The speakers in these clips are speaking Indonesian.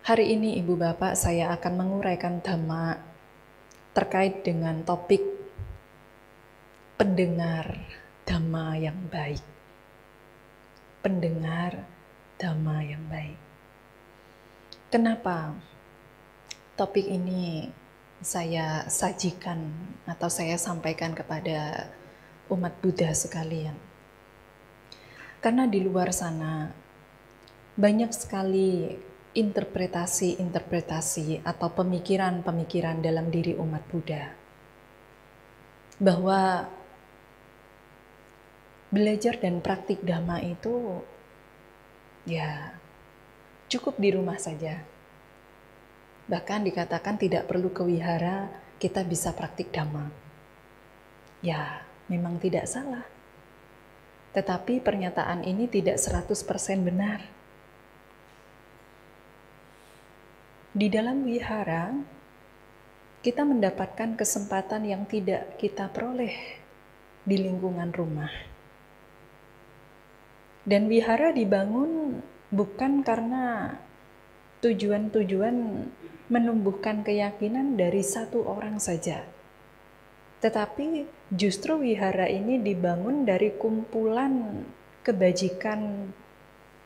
Hari ini Ibu Bapak saya akan menguraikan dhamma terkait dengan topik pendengar dhamma yang baik. Pendengar dhamma yang baik. Kenapa topik ini saya sajikan atau saya sampaikan kepada umat Buddha sekalian? Karena di luar sana banyak sekali interpretasi atau pemikiran-pemikiran dalam diri umat Buddha bahwa belajar dan praktik dhamma itu ya cukup di rumah saja. Bahkan dikatakan tidak perlu ke wihara, kita bisa praktik dhamma. Ya, memang tidak salah. Tetapi pernyataan ini tidak 100% benar. Di dalam wihara, kita mendapatkan kesempatan yang tidak kita peroleh di lingkungan rumah. Dan wihara dibangun bukan karena tujuan-tujuan menumbuhkan keyakinan dari satu orang saja. Tetapi justru wihara ini dibangun dari kumpulan kebajikan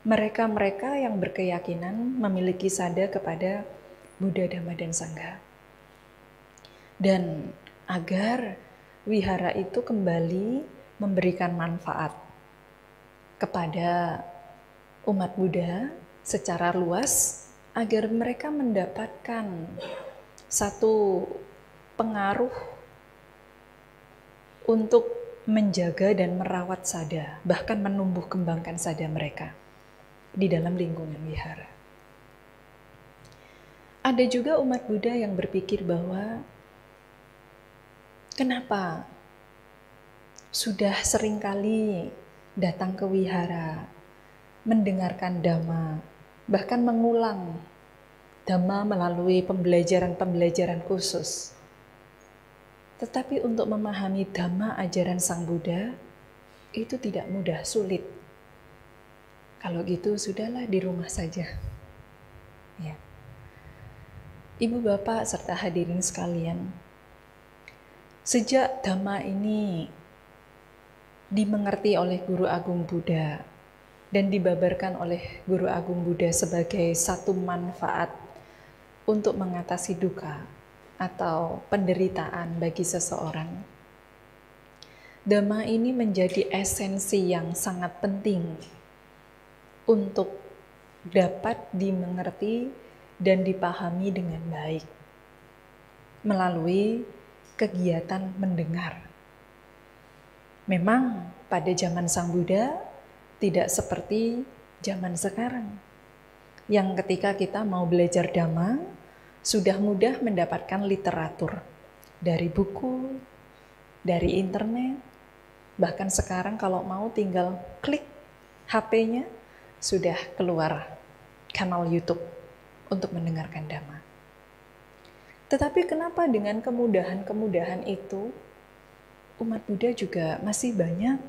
mereka-mereka yang berkeyakinan memiliki sada kepada Buddha, Dhamma, dan Sangha. Dan agar wihara itu kembali memberikan manfaat kepada umat Buddha secara luas, agar mereka mendapatkan satu pengaruh untuk menjaga dan merawat sada, bahkan menumbuh kembangkan sada mereka di dalam lingkungan wihara. Ada juga umat Buddha yang berpikir bahwa kenapa sudah seringkali datang ke wihara, mendengarkan dhamma, bahkan mengulang dhamma melalui pembelajaran-pembelajaran khusus. Tetapi untuk memahami dhamma ajaran Sang Buddha, itu tidak mudah, sulit. Kalau gitu, sudahlah di rumah saja. Ya. Ibu Bapak serta hadirin sekalian, sejak dhamma ini dimengerti oleh Guru Agung Buddha dan dibabarkan oleh Guru Agung Buddha sebagai satu manfaat untuk mengatasi duka atau penderitaan bagi seseorang, dhamma ini menjadi esensi yang sangat penting untuk dapat dimengerti dan dipahami dengan baik melalui kegiatan mendengar. Memang pada zaman Sang Buddha tidak seperti zaman sekarang, yang ketika kita mau belajar dhamma sudah mudah mendapatkan literatur dari buku, dari internet, bahkan sekarang kalau mau tinggal klik HP-nya sudah keluar kanal YouTube untuk mendengarkan dhamma. Tetapi kenapa dengan kemudahan-kemudahan itu umat Buddha juga masih banyak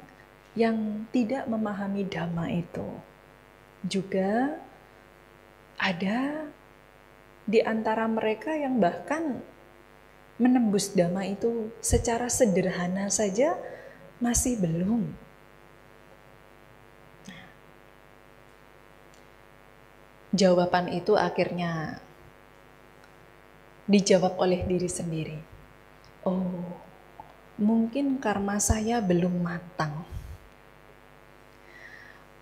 yang tidak memahami dhamma itu? Juga ada di antara mereka yang bahkan menembus dhamma itu secara sederhana saja masih belum. Jawaban itu akhirnya dijawab oleh diri sendiri. Oh, mungkin karma saya belum matang.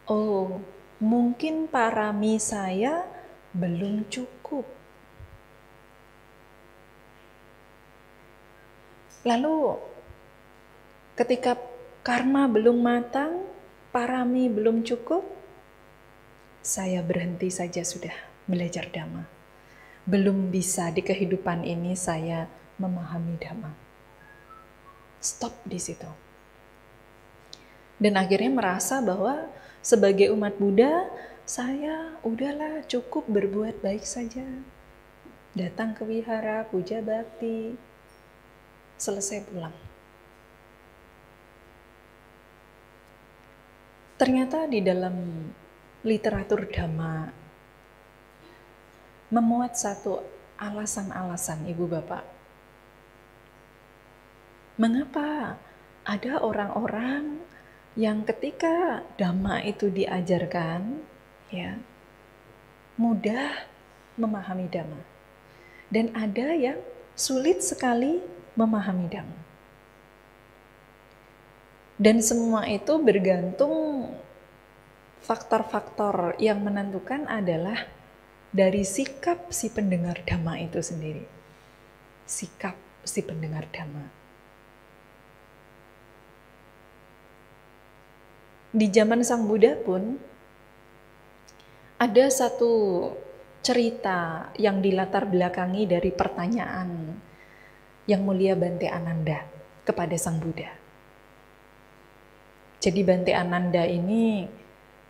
Oh, mungkin parami saya belum cukup. Lalu ketika karma belum matang, parami belum cukup, saya berhenti saja sudah belajar dhamma. Belum bisa di kehidupan ini saya memahami dhamma. Stop di situ. Dan akhirnya merasa bahwa sebagai umat Buddha, saya udahlah cukup berbuat baik saja. Datang ke wihara, puja bakti, selesai pulang. Ternyata di dalam literatur dhamma memuat satu alasan-alasan, Ibu Bapak. Mengapa ada orang-orang yang ketika Dhamma itu diajarkan, ya, mudah memahami Dhamma. Dan ada yang sulit sekali memahami Dhamma. Dan semua itu bergantung, faktor-faktor yang menentukan adalah dari sikap si pendengar Dhamma itu sendiri. Sikap si pendengar Dhamma. Di zaman Sang Buddha pun ada satu cerita yang dilatar belakangi dari pertanyaan Yang Mulia Bante Ananda kepada Sang Buddha. Jadi Bante Ananda ini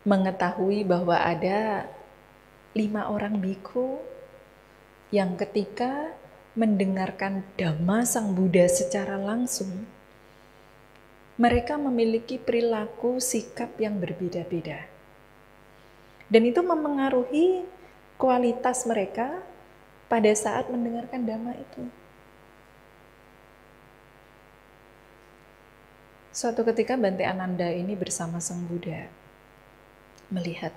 mengetahui bahwa ada 5 orang biku yang ketika mendengarkan Dhamma Sang Buddha secara langsung, mereka memiliki perilaku sikap yang berbeda-beda. Dan itu memengaruhi kualitas mereka pada saat mendengarkan Dhamma itu. Suatu ketika Bante Ananda ini bersama Sang Buddha melihat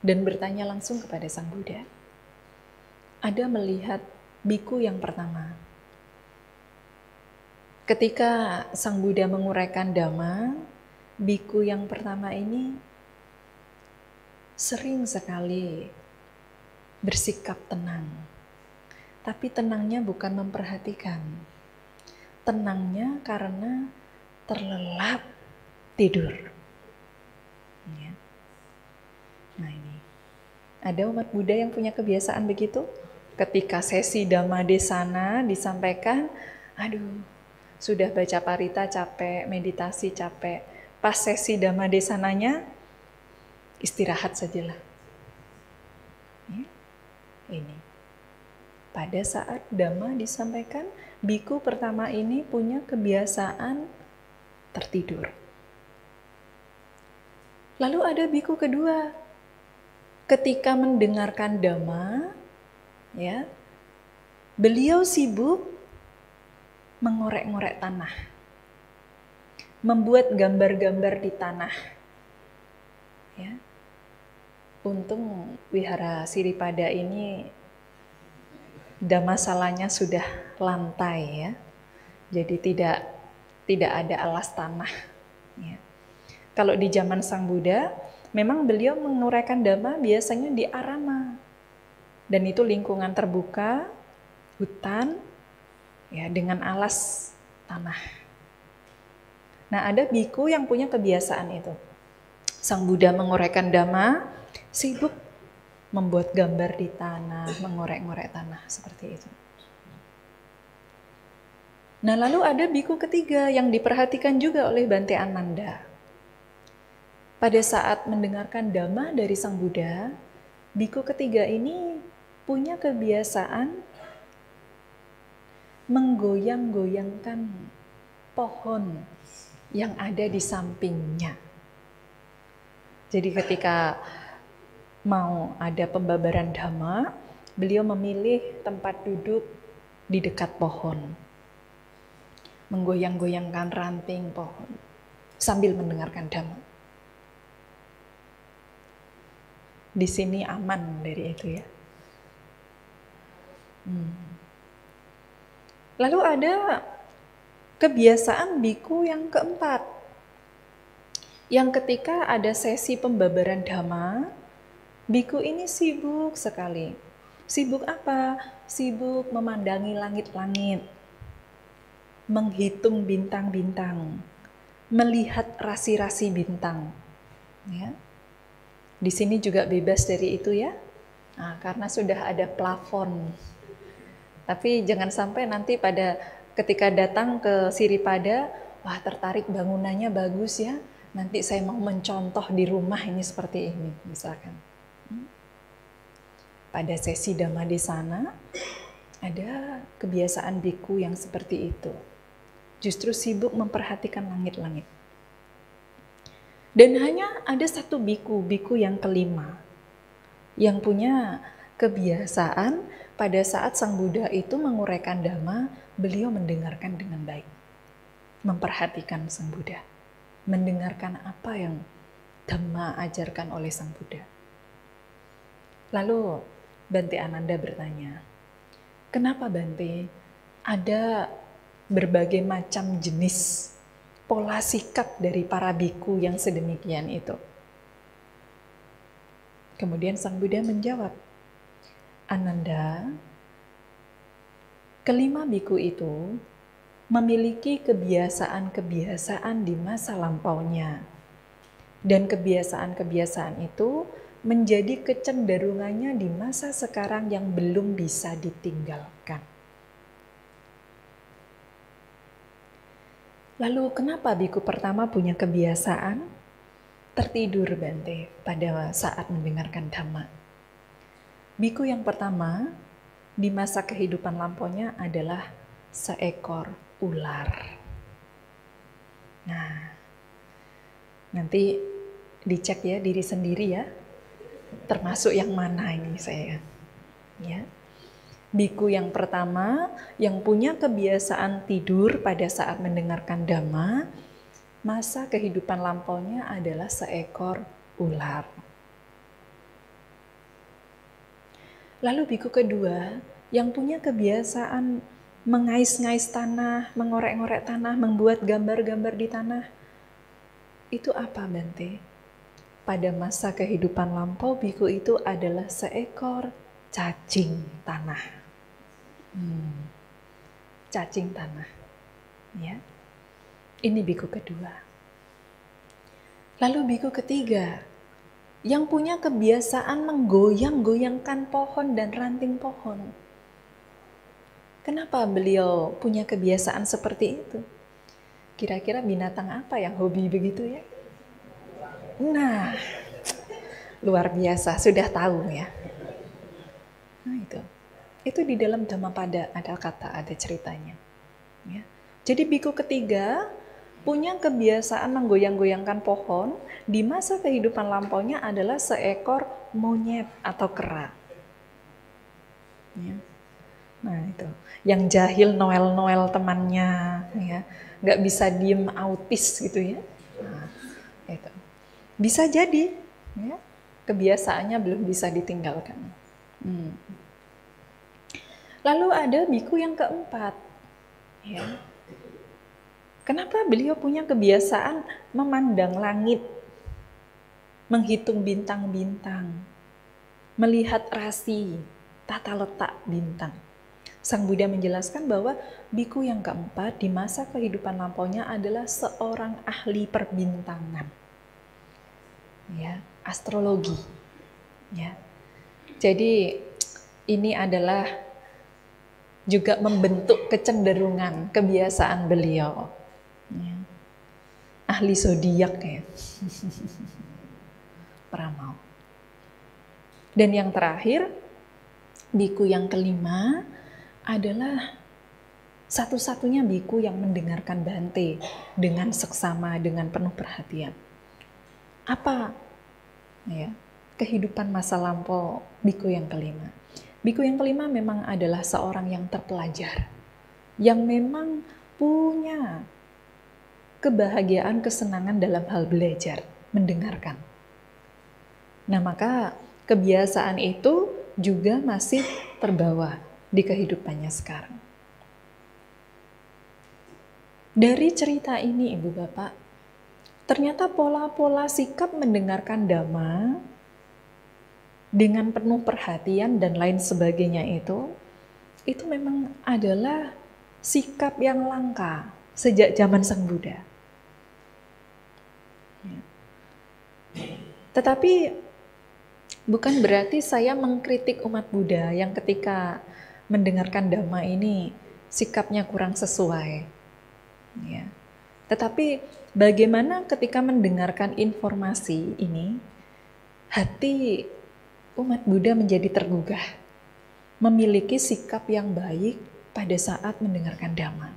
dan bertanya langsung kepada Sang Buddha. Ada melihat biku yang pertama. Ketika Sang Buddha menguraikan Dhamma, biku yang pertama ini sering sekali bersikap tenang. Tapi tenangnya bukan memperhatikan. Tenangnya karena terlelap tidur. Ya. Nah ini, ada umat Buddha yang punya kebiasaan begitu. Ketika sesi Dhamma Desana disampaikan, aduh, sudah baca parita capek, meditasi capek. Pas sesi Dhamma Desananya, istirahat sajalah. Ya. Ini, pada saat Dhamma disampaikan, biku pertama ini punya kebiasaan tertidur. Lalu ada biku kedua, ketika mendengarkan Dhamma, ya, beliau sibuk mengorek-ngorek tanah, membuat gambar-gambar di tanah. Ya. Untung Wihara Siripada ini Dhammasalanya sudah lantai, ya, jadi tidak ada alas tanah. Ya. Kalau di zaman Sang Buddha, memang beliau menguraikan Dhamma biasanya di arama. Dan itu lingkungan terbuka, hutan, ya, dengan alas tanah. Nah, ada biku yang punya kebiasaan itu. Sang Buddha menguraikan Dhamma, sibuk membuat gambar di tanah, mengorek-ngorek tanah, seperti itu. Nah, lalu ada biku ketiga yang diperhatikan juga oleh Bante Ananda. Pada saat mendengarkan Dhamma dari Sang Buddha, biku ketiga ini punya kebiasaan menggoyang-goyangkan pohon yang ada di sampingnya. Jadi ketika mau ada pembabaran Dhamma, beliau memilih tempat duduk di dekat pohon, menggoyang-goyangkan ranting pohon sambil mendengarkan Dhamma. Di sini aman dari itu, ya. Lalu ada kebiasaan biku yang keempat, yang ketika ada sesi pembabaran Dhamma, biku ini sibuk sekali. Sibuk apa? Sibuk memandangi langit-langit, menghitung bintang-bintang, melihat rasi-rasi bintang. Ya. Di sini juga bebas dari itu, ya. Nah, karena sudah ada plafon. Tapi jangan sampai nanti ketika datang ke Siripada, wah, tertarik bangunannya bagus, ya. Nanti saya mau mencontoh di rumah ini seperti ini, misalkan. Pada sesi Dhamma Desana ada kebiasaan biku yang seperti itu. Justru sibuk memperhatikan langit-langit. Dan hanya ada satu biku yang kelima, yang punya kebiasaan pada saat Sang Buddha itu menguraikan Dhamma, beliau mendengarkan dengan baik. Memperhatikan Sang Buddha. Mendengarkan apa yang Dhamma ajarkan oleh Sang Buddha. Lalu Bante Ananda bertanya, kenapa Bante ada berbagai macam jenis pola sikap dari para biku yang sedemikian itu? Kemudian Sang Buddha menjawab, Ananda, kelima biku itu memiliki kebiasaan-kebiasaan di masa lampaunya. Dan kebiasaan-kebiasaan itu menjadi kecenderungannya di masa sekarang yang belum bisa ditinggalkan. Lalu kenapa biku pertama punya kebiasaan tertidur, Bante, pada saat mendengarkan Dhamma? Biku yang pertama di masa kehidupan lampaunya adalah seekor ular. Nah, nanti dicek ya diri sendiri ya, termasuk yang mana ini saya. Ya. Biku yang pertama yang punya kebiasaan tidur pada saat mendengarkan Dhamma, masa kehidupan lampaunya adalah seekor ular. Lalu biku kedua yang punya kebiasaan mengais-ngais tanah, mengorek-ngorek tanah, membuat gambar-gambar di tanah. Itu apa, Bante? Pada masa kehidupan lampau, biku itu adalah seekor cacing tanah. Cacing tanah. Ya. Ini biku kedua. Lalu biku ketiga, yang punya kebiasaan menggoyang-goyangkan pohon dan ranting pohon. Kenapa beliau punya kebiasaan seperti itu? Kira-kira binatang apa yang hobi begitu ya? Nah, luar biasa, sudah tahu ya. Nah itu di dalam Dhammapada ada kata, ada ceritanya. Ya. Jadi biku ketiga punya kebiasaan menggoyang-goyangkan pohon, di masa kehidupan lampaunya adalah seekor monyet atau kera. Ya. Nah itu, yang jahil Noel temannya, ya, nggak bisa diem, autis gitu ya. Nah, itu bisa jadi, ya, kebiasaannya belum bisa ditinggalkan. Lalu ada biku yang keempat, ya. Kenapa beliau punya kebiasaan memandang langit, menghitung bintang-bintang, melihat rasi, tata letak bintang? Sang Buddha menjelaskan bahwa biku yang keempat di masa kehidupan lampaunya adalah seorang ahli perbintangan, ya, astrologi, ya. Jadi ini adalah juga membentuk kecenderungan kebiasaan beliau, ya. Ahli zodiak ya. Peramal. Dan yang terakhir, biku yang kelima adalah satu-satunya biku yang mendengarkan Bante dengan seksama, dengan penuh perhatian. Apa ya, kehidupan masa lampau biku yang kelima? Biku yang kelima memang adalah seorang yang terpelajar, yang memang punya kebahagiaan, kesenangan dalam hal belajar, mendengarkan. Nah, maka kebiasaan itu juga masih terbawa di kehidupannya sekarang. Dari cerita ini, Ibu Bapak, ternyata pola-pola sikap mendengarkan Dhamma dengan penuh perhatian dan lain sebagainya itu memang adalah sikap yang langka sejak zaman Sang Buddha. Tetapi bukan berarti saya mengkritik umat Buddha yang ketika mendengarkan Dhamma ini sikapnya kurang sesuai. Ya. Tetapi bagaimana ketika mendengarkan informasi ini, hati umat Buddha menjadi tergugah, memiliki sikap yang baik pada saat mendengarkan Dhamma.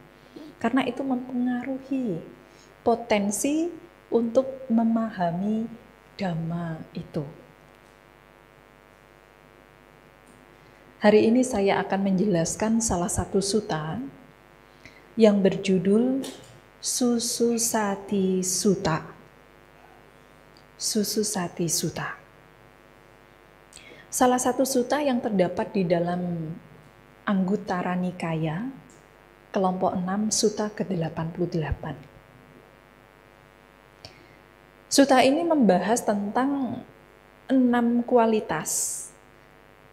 Karena itu mempengaruhi potensi untuk memahami Dhamma itu. Hari ini saya akan menjelaskan salah satu sutta yang berjudul Sususati Sutta. Sususati Sutta. Salah satu sutta yang terdapat di dalam Anguttara Nikaya, kelompok 6, sutta ke-88. Sutta ini membahas tentang 6 kualitas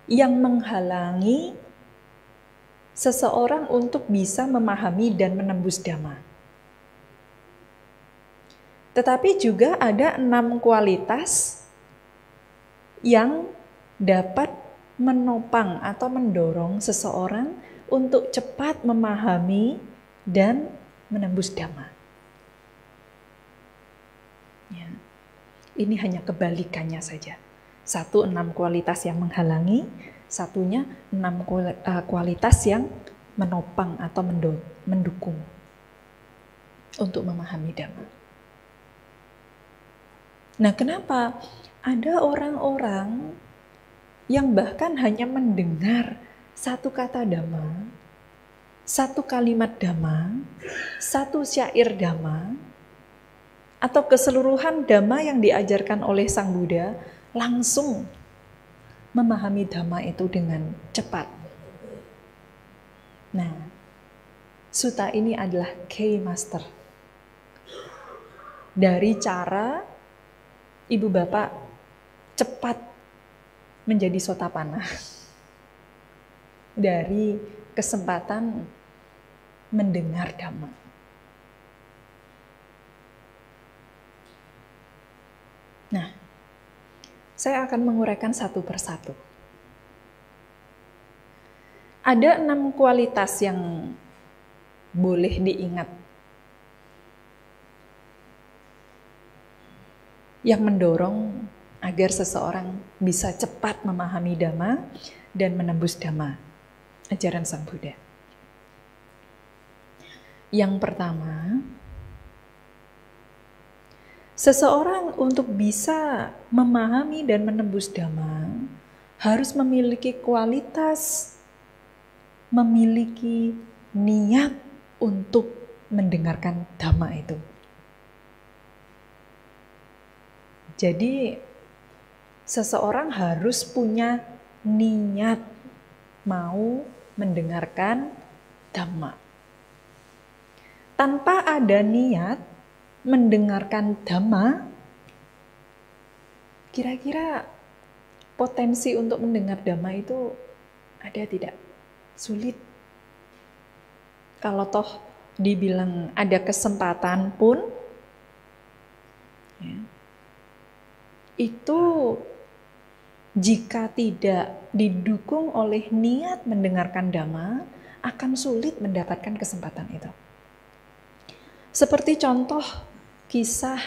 yang menghalangi seseorang untuk bisa memahami dan menembus Dhamma. Tetapi juga ada 6 kualitas yang dapat menopang atau mendorong seseorang untuk cepat memahami dan menembus Dhamma. Ya. Ini hanya kebalikannya saja. 1, 6 kualitas yang menghalangi, satunya 6 kualitas yang menopang atau mendukung untuk memahami Dhamma. Nah, kenapa ada orang-orang yang bahkan hanya mendengar satu kata Dhamma, satu kalimat Dhamma, satu syair Dhamma, atau keseluruhan Dhamma yang diajarkan oleh Sang Buddha, langsung memahami Dhamma itu dengan cepat. Nah, sutta ini adalah key master dari cara ibu bapak cepat menjadi sotapanna dari kesempatan mendengar Dhamma. Nah, saya akan menguraikan satu persatu. Ada 6 kualitas yang boleh diingat, yang mendorong agar seseorang bisa cepat memahami Dhamma dan menembus Dhamma, ajaran Sang Buddha. Yang pertama, seseorang untuk bisa memahami dan menembus Dhamma harus memiliki kualitas, memiliki niat untuk mendengarkan Dhamma itu. Jadi, seseorang harus punya niat mau mendengarkan Dhamma. Tanpa ada niat mendengarkan Dhamma, kira-kira potensi untuk mendengar Dhamma itu ada tidak? Sulit. Kalau toh dibilang ada kesempatan pun, ya, itu jika tidak didukung oleh niat mendengarkan Dhamma, akan sulit mendapatkan kesempatan itu. Seperti contoh kisah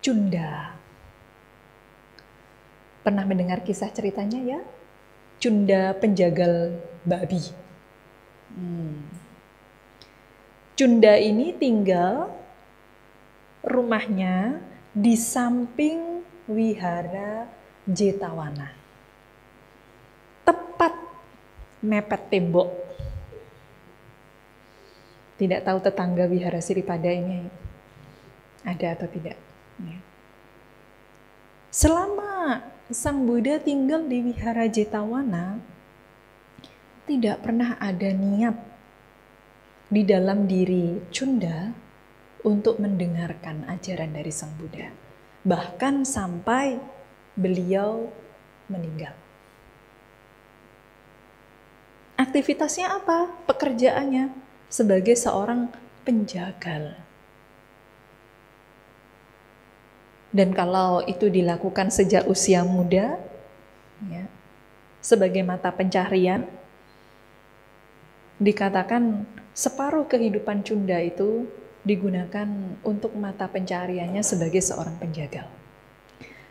Cunda. Pernah mendengar kisah ceritanya ya? Cunda penjagal babi. Cunda ini tinggal rumahnya di samping wihara Jetawana. Tepat mepet tembok. Tidak tahu tetangga wihara Siripada ini ada atau tidak. Selama Sang Buddha tinggal di wihara Jetawana, tidak pernah ada niat di dalam diri Cunda untuk mendengarkan ajaran dari Sang Buddha. Bahkan sampai beliau meninggal. Aktivitasnya apa? Pekerjaannya sebagai seorang penjagal. Dan kalau itu dilakukan sejak usia muda, ya, sebagai mata pencaharian, dikatakan separuh kehidupan Cunda itu digunakan untuk mata pencahariannya sebagai seorang penjagal.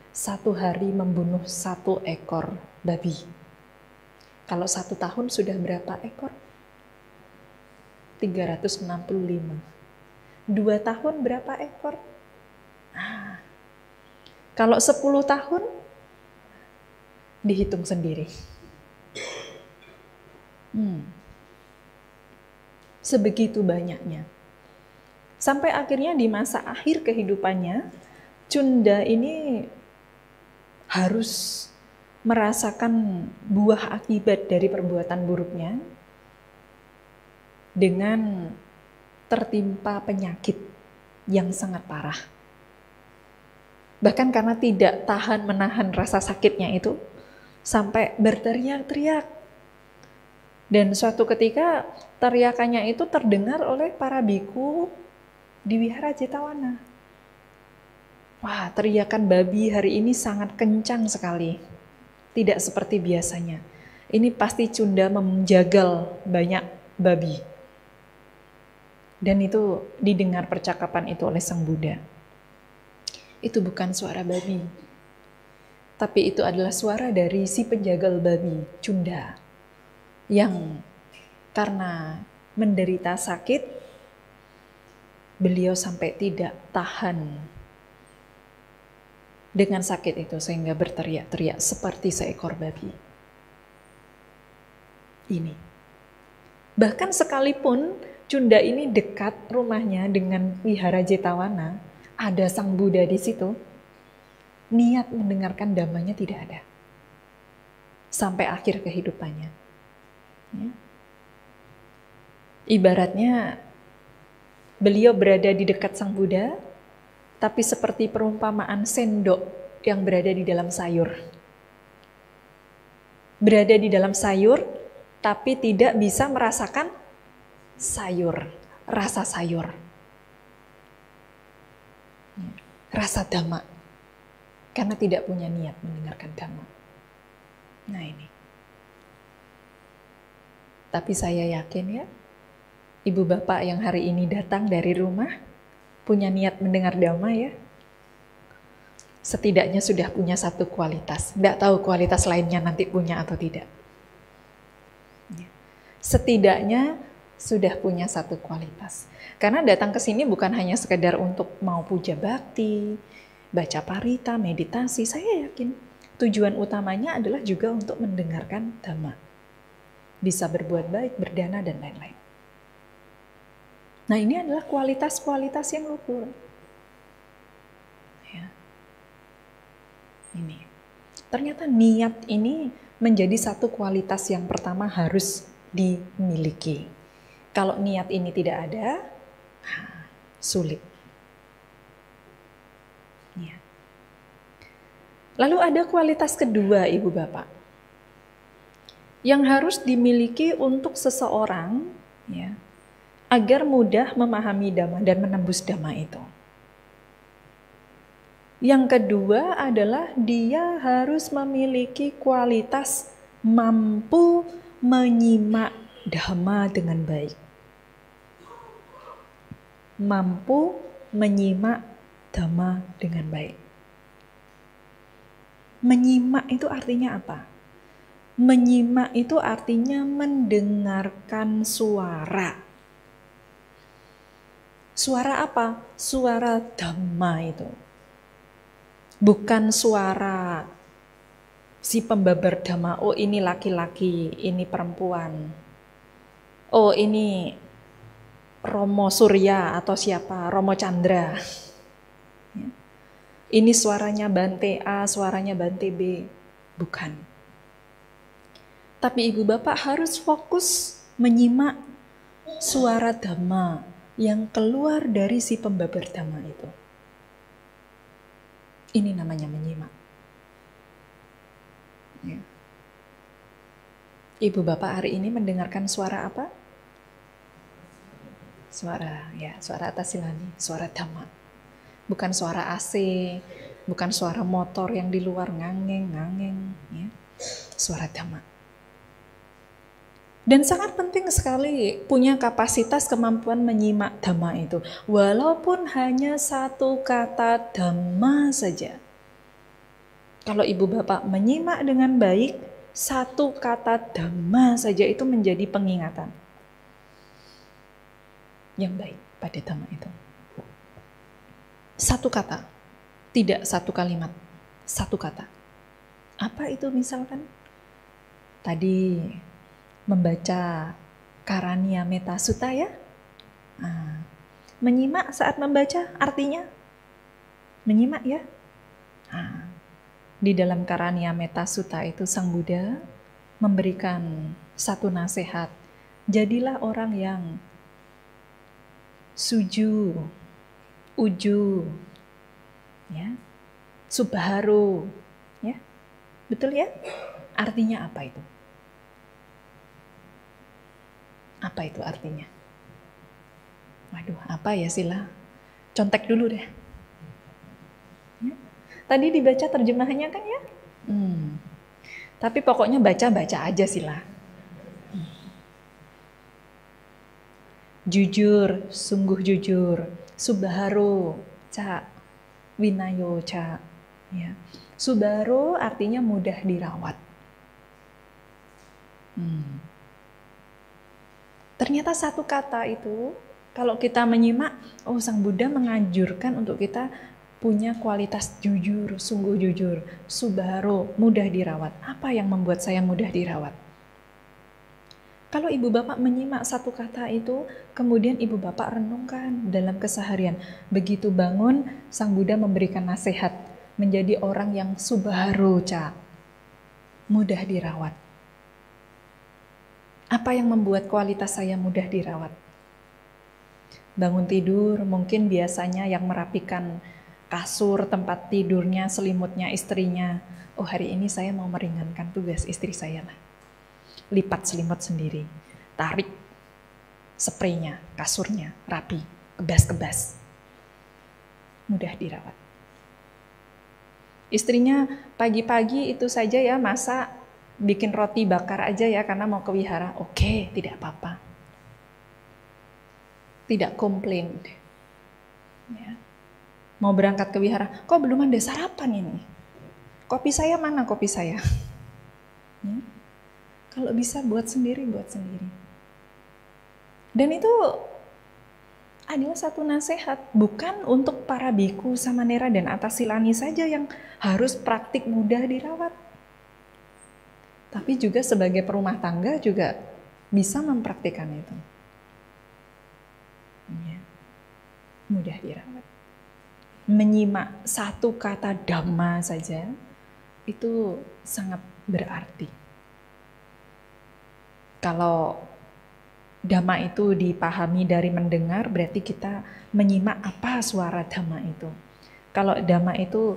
1 hari membunuh 1 ekor babi. Kalau 1 tahun sudah berapa ekor? 365. 2 tahun berapa ekor? Kalau 10 tahun, dihitung sendiri. Sebegitu banyaknya. Sampai akhirnya di masa akhir kehidupannya, Cunda ini harus merasakan buah akibat dari perbuatan buruknya dengan tertimpa penyakit yang sangat parah. Bahkan karena tidak tahan menahan rasa sakitnya itu, sampai berteriak-teriak. Dan suatu ketika teriakannya itu terdengar oleh para biku di Wihara Jetawana. Wah, teriakan babi hari ini sangat kencang sekali. Tidak seperti biasanya. Ini pasti Cunda menjagal banyak babi. Dan itu didengar percakapan itu oleh Sang Buddha. Itu bukan suara babi. Tapi itu adalah suara dari si penjagal babi, Cunda. Yang karena menderita sakit, beliau sampai tidak tahan dengan sakit itu sehingga berteriak-teriak seperti seekor babi. Ini. Bahkan sekalipun Cunda ini dekat rumahnya dengan Wihara Jetawana, ada Sang Buddha di situ, niat mendengarkan dhammanya tidak ada. Sampai akhir kehidupannya. Ya. Ibaratnya beliau berada di dekat Sang Buddha, tapi seperti perumpamaan sendok yang berada di dalam sayur. Berada di dalam sayur, tapi tidak bisa merasakan sayur, rasa sayur. Rasa dhamma, karena tidak punya niat mendengarkan dhamma. Nah ini. Tapi saya yakin ya, ibu bapak yang hari ini datang dari rumah, punya niat mendengar dhamma ya, setidaknya sudah punya satu kualitas. Tidak tahu kualitas lainnya nanti punya atau tidak. Setidaknya sudah punya satu kualitas. Karena datang ke sini bukan hanya sekedar untuk mau puja bakti, baca parita, meditasi. Saya yakin tujuan utamanya adalah juga untuk mendengarkan dhamma. Bisa berbuat baik, berdana, dan lain-lain. Nah ini adalah kualitas-kualitas yang luhur. Ya. Ini. Ternyata niat ini menjadi satu kualitas yang pertama harus dimiliki. Kalau niat ini tidak ada, sulit. Ya. Lalu ada kualitas kedua, Ibu Bapak, yang harus dimiliki untuk seseorang ya, agar mudah memahami dhamma dan menembus dhamma itu. Yang kedua adalah dia harus memiliki kualitas mampu menyimak dhamma dengan baik. Mampu menyimak dhamma dengan baik. Menyimak itu artinya apa? Menyimak itu artinya mendengarkan suara. Suara apa? Suara dhamma itu. Bukan suara si pembabar dhamma, oh ini laki-laki, ini perempuan. Oh ini Romo Surya atau siapa, Romo Chandra. Ini suaranya Bante A, suaranya Bante B. Bukan. Tapi ibu bapak harus fokus menyimak suara dhamma yang keluar dari si pembabar dhamma itu. Ini namanya menyimak. Ya. Ibu bapak hari ini mendengarkan suara apa? Suara Atasilani, suara dhamma. Bukan suara AC, bukan suara motor yang di luar ngangeng, ya. Suara dhamma. Dan sangat penting sekali punya kapasitas kemampuan menyimak dhamma itu. Walaupun hanya satu kata dhamma saja. Kalau ibu bapak menyimak dengan baik, satu kata dhamma saja itu menjadi pengingatan yang baik pada dhamma itu. Satu kata, tidak satu kalimat, satu kata. Apa itu misalkan? Tadi membaca Karania Metta Sutta ya. Nah, menyimak saat membaca artinya menyimak ya. Nah, di dalam Karania Metta Sutta itu Sang Buddha memberikan satu nasihat. Jadilah orang yang suju, uju, ya, subharu, ya, betul ya? Artinya apa itu? Apa itu artinya? Waduh, apa ya Sila? Contek dulu deh. Ya. Tadi dibaca terjemahannya kan ya? Tapi pokoknya baca-baca aja Sila. Jujur, sungguh jujur. Subharu, ca, winayo, ca. Ya. Subharu artinya mudah dirawat. Ternyata satu kata itu, kalau kita menyimak, oh Sang Buddha menganjurkan untuk kita punya kualitas jujur, sungguh jujur, subharo, mudah dirawat. Apa yang membuat saya mudah dirawat? Kalau ibu bapak menyimak satu kata itu, kemudian ibu bapak renungkan dalam keseharian. Begitu bangun, Sang Buddha memberikan nasihat, menjadi orang yang subharo, ca, mudah dirawat. Apa yang membuat kualitas saya mudah dirawat? Bangun tidur, mungkin biasanya yang merapikan kasur, tempat tidurnya, selimutnya istrinya. Oh, hari ini saya mau meringankan tugas istri saya lah. Lipat selimut sendiri, tarik spraynya, kasurnya, rapi, kebas-kebas. Mudah dirawat. Istrinya pagi-pagi itu saja ya, masak, bikin roti bakar aja ya karena mau ke wihara. Oke, tidak apa-apa. Tidak komplain. Ya. Mau berangkat ke wihara, kok belum ada sarapan ini? Kopi saya mana kopi saya? Ya. Kalau bisa buat sendiri, buat sendiri. Dan itu adalah satu nasihat, bukan untuk para biku, samanera, dan atasilani saja yang harus praktik mudah dirawat. Tapi juga sebagai perumah tangga juga bisa mempraktikkan itu. Ya. Mudah dirawat. Menyimak satu kata dhamma saja, itu sangat berarti. Kalau dhamma itu dipahami dari mendengar, berarti kita menyimak apa suara dhamma itu. Kalau dhamma itu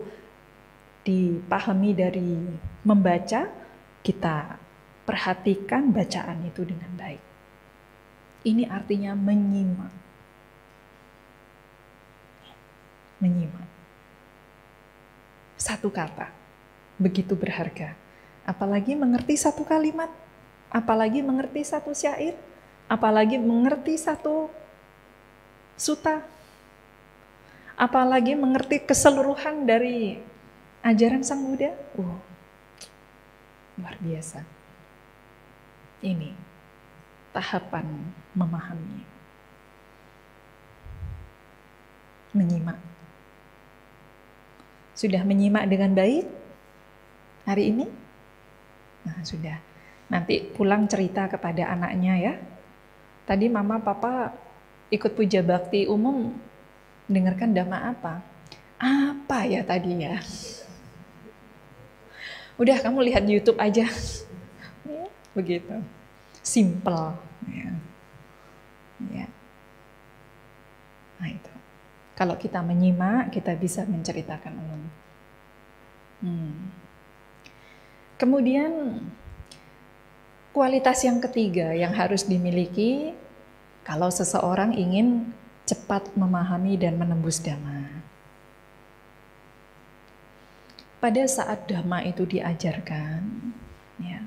dipahami dari membaca, kita perhatikan bacaan itu dengan baik. Ini artinya menyimak. Menyimak. Satu kata, begitu berharga. Apalagi mengerti satu kalimat, apalagi mengerti satu syair, apalagi mengerti satu sutta, apalagi mengerti keseluruhan dari ajaran Sang Buddha. Luar biasa. Ini tahapan memahami. Menyimak. Sudah menyimak dengan baik hari ini? Nah, sudah. Nanti pulang cerita kepada anaknya ya. Tadi mama papa ikut puja bakti umum, dengarkan dhamma apa? Apa ya tadi ya? Udah kamu lihat di YouTube aja. Begitu. Simple. Ya. Ya. Nah itu. Kalau kita menyimak, kita bisa menceritakan umum. Kemudian kualitas yang ketiga yang harus dimiliki kalau seseorang ingin cepat memahami dan menembus dhamma. Pada saat dhamma itu diajarkan, ya,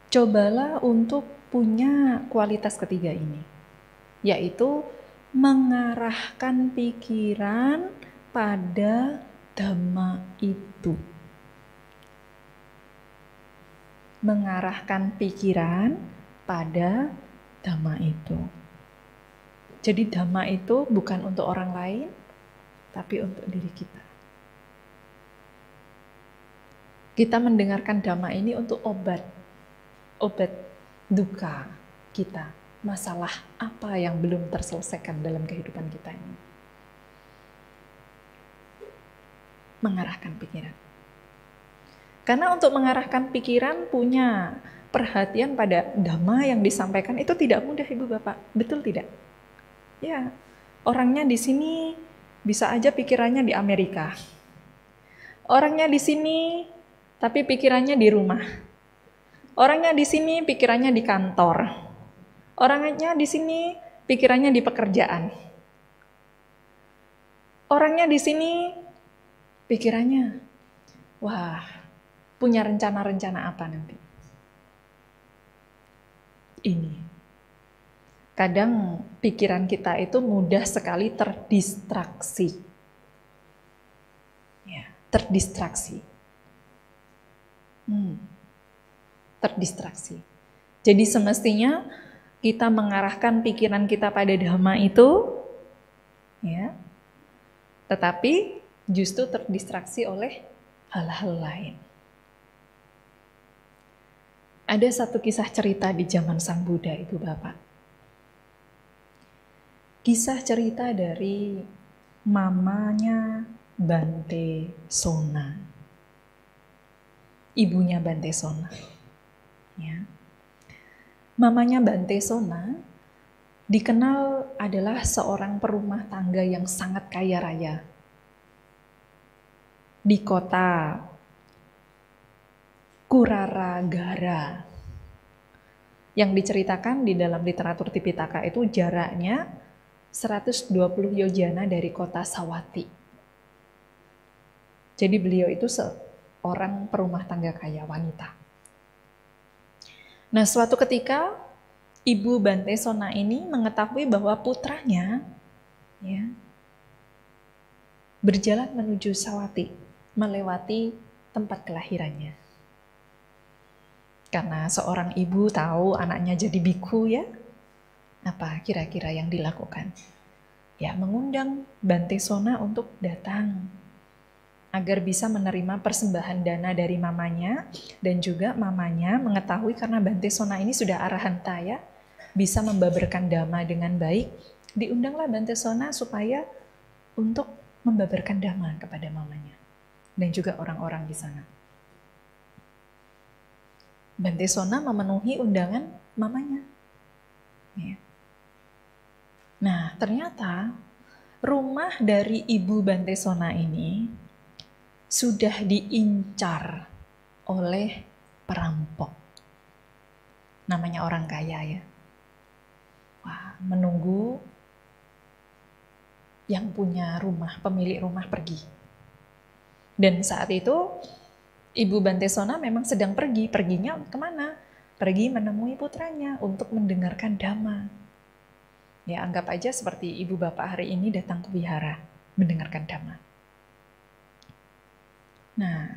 cobalah untuk punya kualitas ketiga ini, yaitu mengarahkan pikiran pada dhamma itu. Mengarahkan pikiran pada dhamma itu. Jadi dhamma itu bukan untuk orang lain, tapi untuk diri kita. Kita mendengarkan dhamma ini untuk obat duka kita, masalah apa yang belum terselesaikan dalam kehidupan kita ini. Mengarahkan pikiran. Karena untuk mengarahkan pikiran punya perhatian pada dhamma yang disampaikan itu tidak mudah, Ibu Bapak. Betul tidak? Ya, orangnya di sini bisa aja pikirannya di Amerika. Orangnya di sini tapi pikirannya di rumah. Orangnya di sini pikirannya di kantor. Orangnya di sini pikirannya di pekerjaan. Orangnya di sini pikirannya, wah, punya rencana-rencana apa nanti? Ini. Kadang pikiran kita itu mudah sekali terdistraksi. Ya, terdistraksi. Terdistraksi. Jadi semestinya kita mengarahkan pikiran kita pada dhamma itu, ya, tetapi justru terdistraksi oleh hal-hal lain. Ada satu kisah cerita di zaman Sang Buddha, Ibu Bapak. Kisah cerita dari mamanya Bante Sona. Ibunya Bante Sona. Ya. Mamanya Bante Sona dikenal adalah seorang perumah tangga yang sangat kaya raya. Di kota Kuraragara, yang diceritakan di dalam literatur Tipitaka itu jaraknya 120 yojana dari kota Sawati. Jadi beliau itu seorang perumah tangga kaya wanita. Nah, suatu ketika Ibu Bante Sona ini mengetahui bahwa putranya ya, berjalan menuju Sawati, melewati tempat kelahirannya. Karena seorang ibu tahu anaknya jadi biku ya, apa kira-kira yang dilakukan? Ya, mengundang Bante Sona untuk datang agar bisa menerima persembahan dana dari mamanya, dan juga mamanya mengetahui karena Bante Sona ini sudah arahanta ya, bisa membabarkan dhamma dengan baik, diundanglah Bante Sona supaya untuk membabarkan dhamma kepada mamanya dan juga orang-orang di sana. Bante Sona memenuhi undangan mamanya. Ya. Nah, ternyata rumah dari Ibu Bante Sona ini sudah diincar oleh perampok. Namanya orang kaya ya. Wah, menunggu yang punya rumah, pemilik rumah pergi. Dan saat itu Ibu Bante Sona memang sedang pergi. Perginya kemana? Pergi menemui putranya untuk mendengarkan dhamma. Ya, anggap aja seperti ibu bapak hari ini datang ke wihara mendengarkan dhamma. Nah,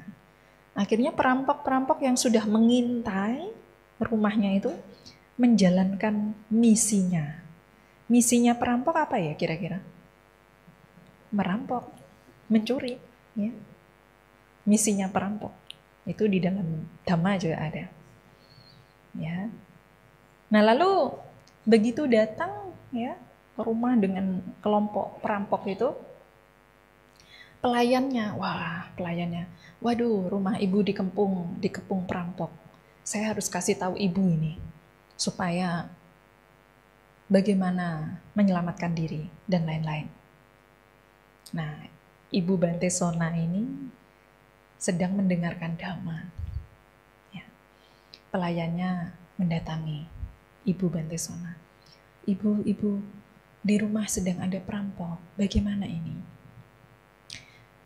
akhirnya perampok-perampok yang sudah mengintai rumahnya itu menjalankan misinya. Misinya perampok apa ya kira-kira? Merampok, mencuri. Ya. Misinya perampok. Itu di dalam dhamma juga ada. Ya. Nah, lalu begitu datang ya ke rumah dengan kelompok perampok itu, pelayannya, waduh, rumah ibu dikepung perampok. Saya harus kasih tahu ibu ini supaya bagaimana menyelamatkan diri dan lain-lain. Nah, Ibu Bante Sona ini sedang mendengarkan dhamma. Ya. Pelayannya mendatangi Ibu Bante Sona. Ibu, di rumah sedang ada perampok. Bagaimana ini?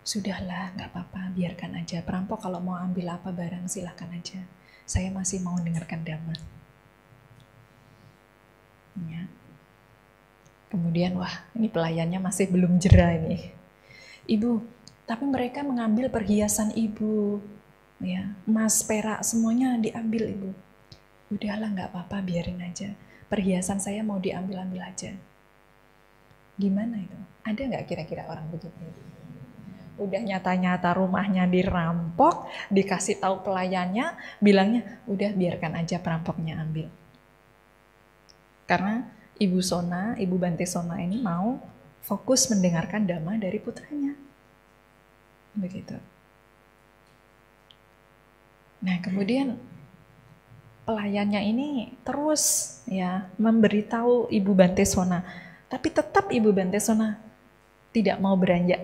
Sudahlah, nggak apa-apa, biarkan aja. Perampok kalau mau ambil apa barang silahkan aja. Saya masih mau dengarkan dhamma. Ya. Kemudian, wah, ini pelayannya masih belum jera ini. Ibu, tapi mereka mengambil perhiasan ibu, ya, emas, perak, semuanya diambil ibu. Udahlah, nggak apa-apa, biarin aja. Perhiasan saya mau diambil-ambil aja. Gimana itu? Ada nggak kira-kira orang begitu? Udah nyata-nyata rumahnya dirampok, dikasih tahu pelayannya, bilangnya udah biarkan aja perampoknya ambil. Karena Ibu Sona, Ibu Bante Sona ini mau fokus mendengarkan dhamma dari putranya. Begitu. Nah, kemudian pelayannya ini terus ya memberitahu Ibu Bante Sona, tapi tetap Ibu Bante Sona tidak mau beranjak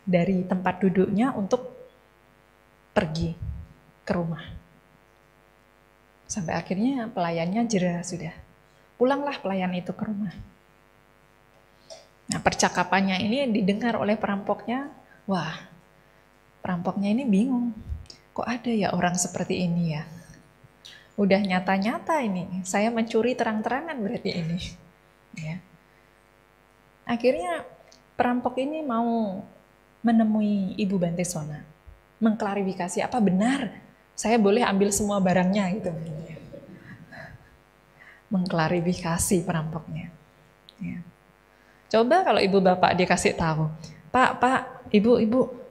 dari tempat duduknya untuk pergi ke rumah. Sampai akhirnya pelayannya jera sudah. Pulanglah pelayan itu ke rumah. Nah, percakapannya ini didengar oleh perampoknya. Wah, perampoknya ini bingung. Kok ada ya orang seperti ini ya? Udah nyata-nyata ini. Saya mencuri terang-terangan berarti ini. Ya. Akhirnya perampok ini mau menemui Ibu Bante Sona, mengklarifikasi apa benar saya boleh ambil semua barangnya gitu. Mengklarifikasi perampoknya. Ya. Coba kalau ibu bapak dikasih tahu, Pak, ibu,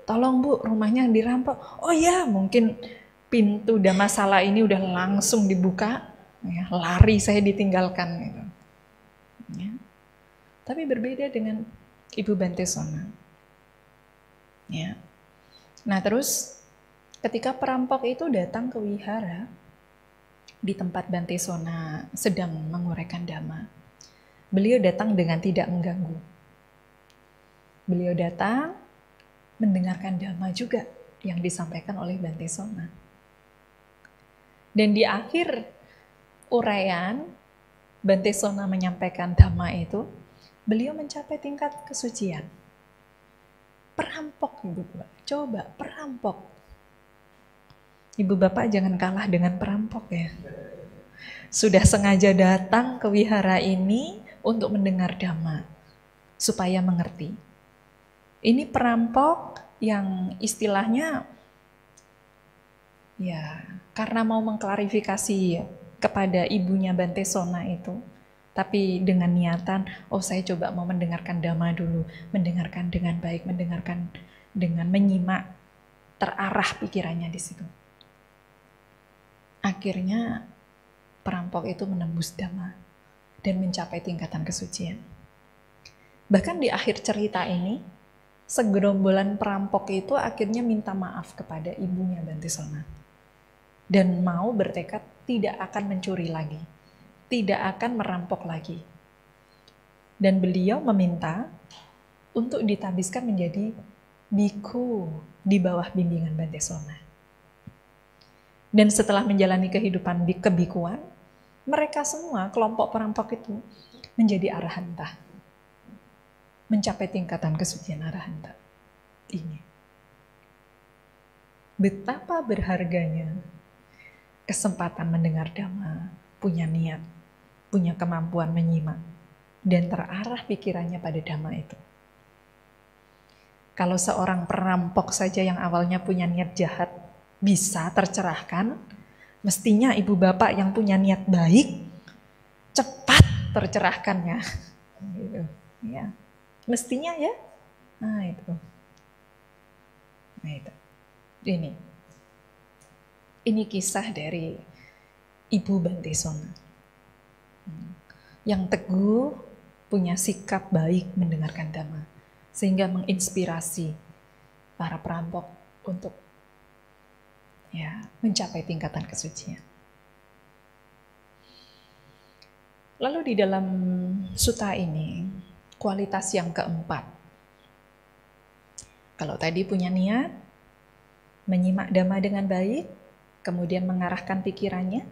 tolong Bu, rumahnya dirampok. Oh ya, mungkin pintu Dhammasala ini udah langsung dibuka, ya, lari saya ditinggalkan gitu. Ya. Tapi berbeda dengan Ibu Bante Sona. Ya. Nah terus ketika perampok itu datang ke wihara di tempat Bante Sona sedang menguraikan dhamma, beliau datang dengan tidak mengganggu. Beliau datang mendengarkan dhamma juga yang disampaikan oleh Bante Sona. Dan di akhir uraian Bante Sona menyampaikan dhamma itu, beliau mencapai tingkat kesucian. Perampok, Ibu Bapak. Coba, perampok. Ibu Bapak jangan kalah dengan perampok ya. Sudah sengaja datang ke wihara ini untuk mendengar dhamma, supaya mengerti. Ini perampok yang istilahnya, ya karena mau mengklarifikasi kepada ibunya Bante Sona itu, tapi dengan niatan, oh saya coba mau mendengarkan dhamma dulu, mendengarkan dengan baik, mendengarkan dengan menyimak, terarah pikirannya di situ. Akhirnya perampok itu menembus dhamma dan mencapai tingkatan kesucian. Bahkan di akhir cerita ini, segerombolan perampok itu akhirnya minta maaf kepada ibunya Bante Sona dan mau bertekad tidak akan mencuri lagi, tidak akan merampok lagi. Dan beliau meminta untuk ditabiskan menjadi biku di bawah bimbingan Bante Sona. Dan setelah menjalani kehidupan di kebikuan, mereka semua, kelompok perampok itu, menjadi arahanta. Mencapai tingkatan kesucian arahanta. Ini. Betapa berharganya kesempatan mendengar dhamma, punya niat, punya kemampuan menyimak, dan terarah pikirannya pada dhamma itu. Kalau seorang perampok saja yang awalnya punya niat jahat bisa tercerahkan, mestinya ibu bapak yang punya niat baik cepat tercerahkannya. Gitu. Ya. Mestinya ya. Nah itu. Ini kisah dari Ibu Bante Sona. Yang teguh, punya sikap baik mendengarkan dhamma, sehingga menginspirasi para perampok untuk ya mencapai tingkatan kesucian. Lalu di dalam sutta ini, kualitas yang keempat. Kalau tadi punya niat, menyimak dhamma dengan baik, kemudian mengarahkan pikirannya.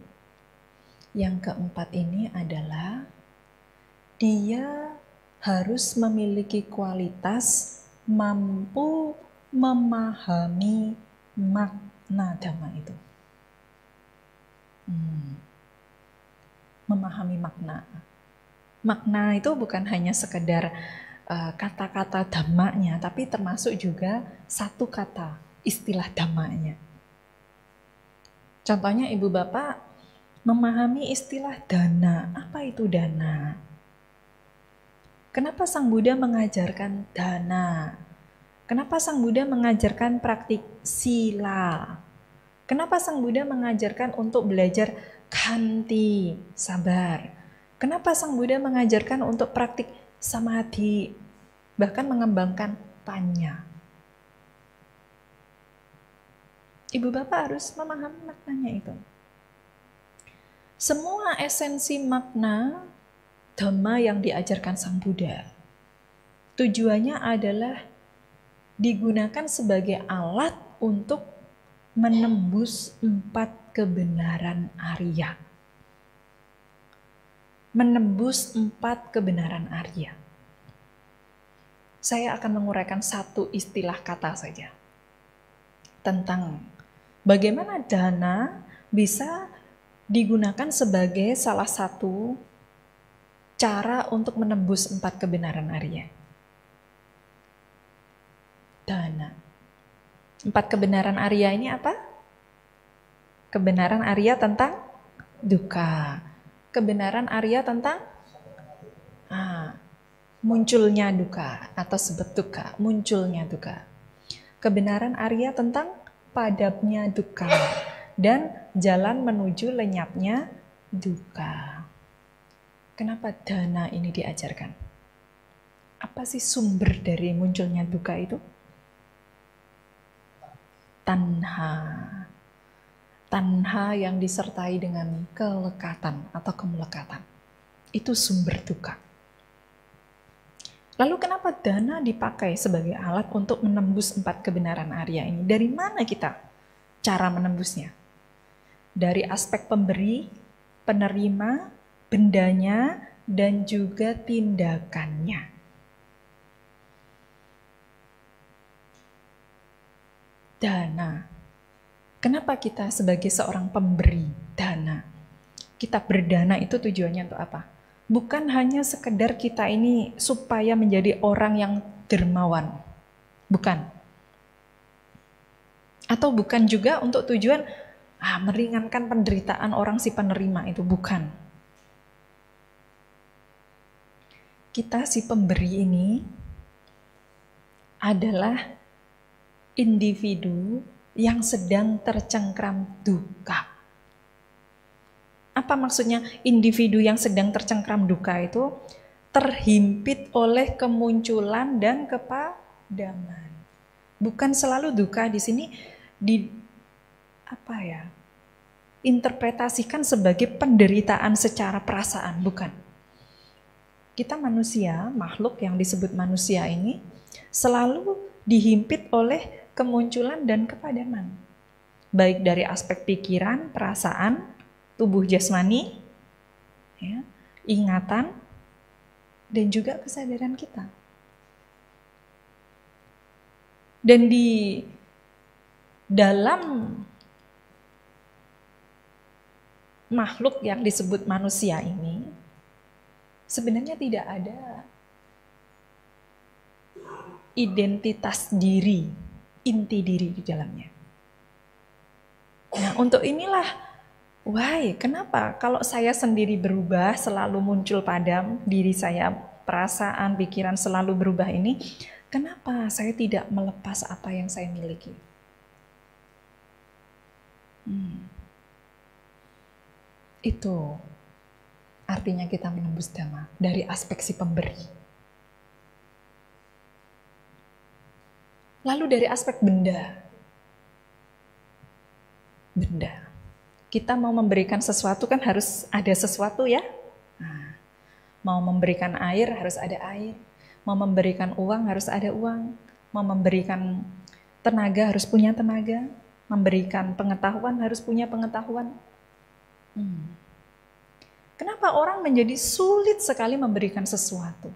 Yang keempat ini adalah dia harus memiliki kualitas mampu memahami makna dhamma itu. Memahami makna. Makna itu bukan hanya sekedar kata-kata dhammanya, tapi termasuk juga satu kata, istilah dhammanya. Contohnya ibu bapak memahami istilah dana. Apa itu dana? Kenapa Sang Buddha mengajarkan dana? Kenapa Sang Buddha mengajarkan praktik sila? Kenapa Sang Buddha mengajarkan untuk belajar khanti, sabar? Kenapa Sang Buddha mengajarkan untuk praktik samadhi, bahkan mengembangkan panya? Ibu bapak harus memahami maknanya itu. Semua esensi makna Dhamma yang diajarkan Sang Buddha, tujuannya adalah digunakan sebagai alat untuk menembus 4 kebenaran Arya. Menembus 4 kebenaran Arya. Saya akan menguraikan satu istilah kata saja tentang bagaimana dana bisa digunakan sebagai salah satu cara untuk menembus 4 kebenaran Arya. Dana. 4 kebenaran Arya ini apa? Kebenaran Arya tentang dukkha. Kebenaran Arya tentang munculnya dukkha atau sebut dukkha, munculnya dukkha. Kebenaran Arya tentang padamnya dukkha dan jalan menuju lenyapnya dukkha. Kenapa dana ini diajarkan? Apa sih sumber dari munculnya dukkha itu? Tanha. Tanha yang disertai dengan kelekatan atau kemelekatan. Itu sumber dukkha. Lalu kenapa dana dipakai sebagai alat untuk menembus 4 kebenaran Arya ini? Dari mana kita cara menembusnya? Dari aspek pemberi, penerima, bendanya, dan juga tindakannya. Dana. Kenapa kita sebagai seorang pemberi dana? Kita berdana itu tujuannya untuk apa? Bukan hanya sekedar kita ini supaya menjadi orang yang dermawan. Bukan. Atau bukan juga untuk tujuan meringankan penderitaan orang si penerima itu. Bukan. Kita si pemberi ini adalah individu yang sedang tercengkram dukkha. Apa maksudnya individu yang sedang tercengkram dukkha itu? Terhimpit oleh kemunculan dan kepadaman. Bukan selalu dukkha di sini interpretasikan sebagai penderitaan secara perasaan, bukan. Kita manusia, makhluk yang disebut manusia ini selalu dihimpit oleh kemunculan dan kepadaman. Baik dari aspek pikiran, perasaan, tubuh jasmani, ingatan, dan juga kesadaran kita. Dan di dalam makhluk yang disebut manusia ini, sebenarnya tidak ada identitas diri, inti diri di dalamnya. Nah, untuk inilah kenapa kalau saya sendiri berubah, selalu muncul padam diri saya, perasaan, pikiran selalu berubah ini, kenapa saya tidak melepas apa yang saya miliki? Itu artinya kita menembus dhamma dari aspek si pemberi. Lalu dari aspek benda. Kita mau memberikan sesuatu kan harus ada sesuatu ya. Mau memberikan air harus ada air. Mau memberikan uang harus ada uang. Mau memberikan tenaga harus punya tenaga. Memberikan pengetahuan harus punya pengetahuan. Kenapa orang menjadi sulit sekali memberikan sesuatu?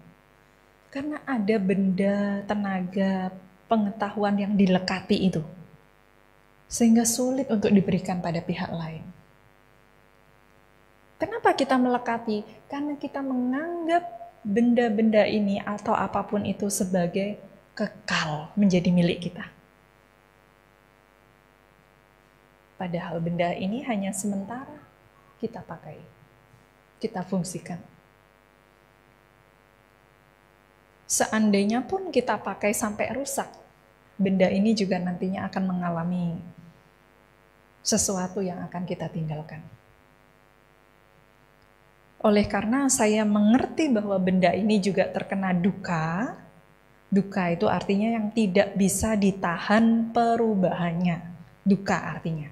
Karena ada benda, tenaga, pengetahuan yang dilekati itu. Sehingga sulit untuk diberikan pada pihak lain. Kenapa kita melekati? Karena kita menganggap benda-benda ini atau apapun itu sebagai kekal menjadi milik kita. Padahal benda ini hanya sementara kita pakai, kita fungsikan. Seandainya pun kita pakai sampai rusak, benda ini juga nantinya akan mengalami sesuatu yang akan kita tinggalkan. Oleh karena saya mengerti bahwa benda ini juga terkena duka, duka itu artinya yang tidak bisa ditahan perubahannya. Duka artinya.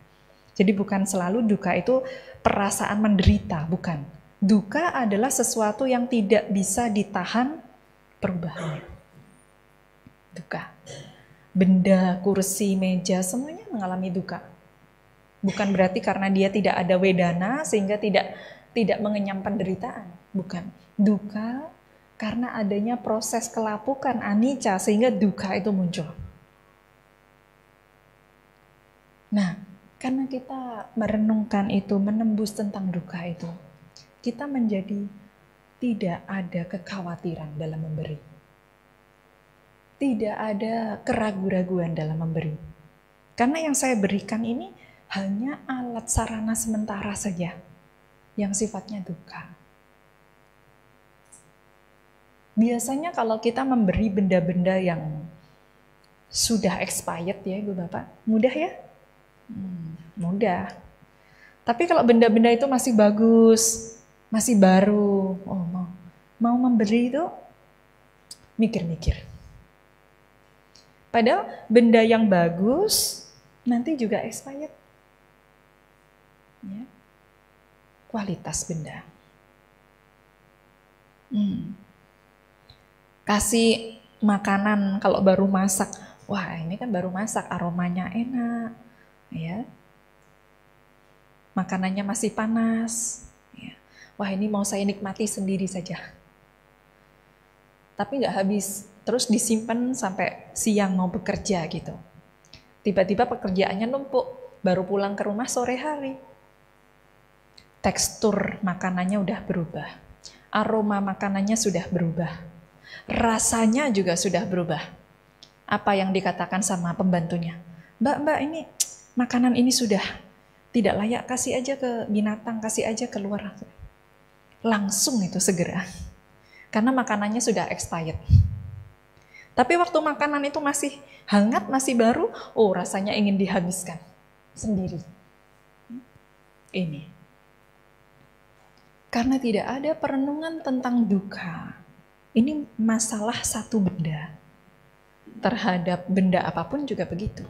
Jadi bukan selalu duka itu perasaan menderita, bukan. Duka adalah sesuatu yang tidak bisa ditahan perubahannya. Duka. Benda, kursi, meja, semuanya mengalami duka. Bukan berarti karena dia tidak ada wedana sehingga tidak mengenyam penderitaan. Bukan. Duka karena adanya proses kelapukan anicca sehingga duka itu muncul. Nah, karena kita merenungkan itu, menembus tentang duka itu, kita menjadi tidak ada kekhawatiran dalam memberi. Tidak ada keraguan-raguan dalam memberi. Karena yang saya berikan ini hanya alat sarana sementara saja, yang sifatnya duka. Biasanya kalau kita memberi benda-benda yang sudah expired ya Ibu Bapak, mudah ya? Mudah. Tapi kalau benda-benda itu masih bagus, masih baru, mau memberi itu mikir-mikir. Padahal benda yang bagus nanti juga expired. Ya. Kualitas benda. Kasih makanan kalau baru masak, wah ini kan baru masak, aromanya enak, ya. Makanannya masih panas, ya. Wah ini mau saya nikmati sendiri saja. Tapi nggak habis, terus disimpan sampai siang mau bekerja gitu. Tiba-tiba pekerjaannya numpuk, baru pulang ke rumah sore hari. Tekstur makanannya udah berubah, aroma makanannya sudah berubah, rasanya juga sudah berubah. Apa yang dikatakan sama pembantunya, Mbak ini makanan ini sudah tidak layak, kasih aja ke binatang, kasih aja keluar. Langsung itu segera. Karena makanannya sudah expired. Tapi waktu makanan itu masih hangat, masih baru, rasanya ingin dihabiskan sendiri. Ini. Karena tidak ada perenungan tentang duka. Ini masalah satu benda. Terhadap benda apapun juga begitu.